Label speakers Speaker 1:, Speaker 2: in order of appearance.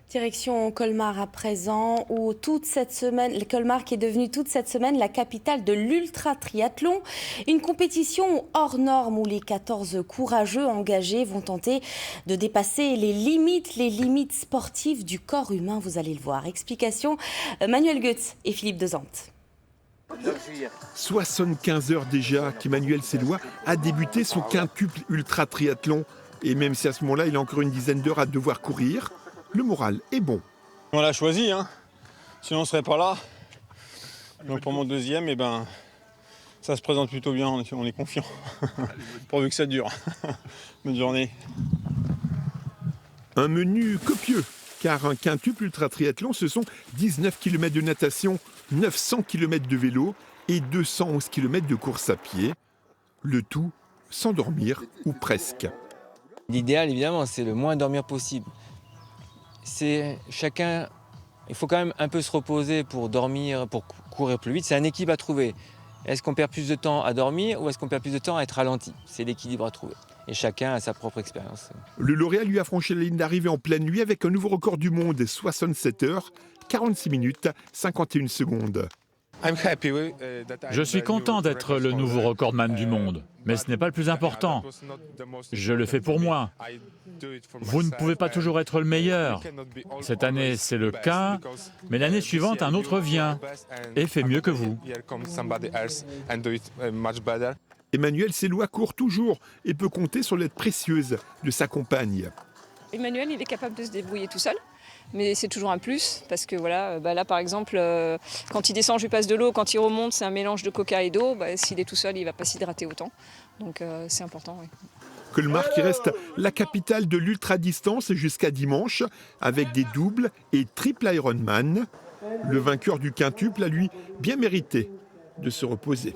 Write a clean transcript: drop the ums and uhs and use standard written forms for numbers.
Speaker 1: Direction Colmar à présent, où toute cette semaine, Colmar qui est devenue toute cette semaine la capitale de l'ultra-triathlon. Une compétition hors norme où les 14 courageux engagés vont tenter de dépasser les limites sportives du corps humain. Vous allez le voir. Explication, Manuel Goetz et Philippe Dezante.
Speaker 2: 75 heures déjà qu'Emmanuel Sellois a débuté son quintuple ultra-triathlon. Et même si à ce moment-là, il a encore une dizaine d'heures à devoir courir, le moral est bon.
Speaker 3: On l'a choisi, hein. Sinon on ne serait pas là. Donc pour mon deuxième, ça se présente plutôt bien, on est confiant. Pourvu que ça dure. Bonne journée.
Speaker 2: Un menu copieux, car un quintuple ultra-triathlon, ce sont 19 km de natation, 900 km de vélo et 211 km de course à pied. Le tout sans dormir, ou presque.
Speaker 4: L'idéal, évidemment, c'est le moins dormir possible. Il faut quand même un peu se reposer pour dormir, pour courir plus vite. C'est un équilibre à trouver. Est-ce qu'on perd plus de temps à dormir ou est-ce qu'on perd plus de temps à être ralenti? C'est l'équilibre à trouver. Et chacun a sa propre expérience.
Speaker 2: Le lauréat lui a franchi la ligne d'arrivée en pleine nuit avec un nouveau record du monde, 67 heures, 46 minutes, 51 secondes.
Speaker 5: Je suis content d'être le nouveau recordman du monde, mais ce n'est pas le plus important. Je le fais pour moi. Vous ne pouvez pas toujours être le meilleur. Cette année, c'est le cas, mais l'année suivante, un autre vient et fait mieux que vous.
Speaker 2: Emmanuel Sellois court toujours et peut compter sur l'aide précieuse de sa compagne.
Speaker 6: Emmanuel, il est capable de se débrouiller tout seul. Mais c'est toujours un plus, parce que voilà, là par exemple, quand il descend, je lui passe de l'eau, quand il remonte, c'est un mélange de coca et d'eau. S'il est tout seul, il ne va pas s'hydrater autant. Donc c'est important, oui.
Speaker 2: Colmar qui reste la capitale de l'ultra-distance jusqu'à dimanche, avec des doubles et triples Ironman. Le vainqueur du quintuple a, lui, bien mérité de se reposer.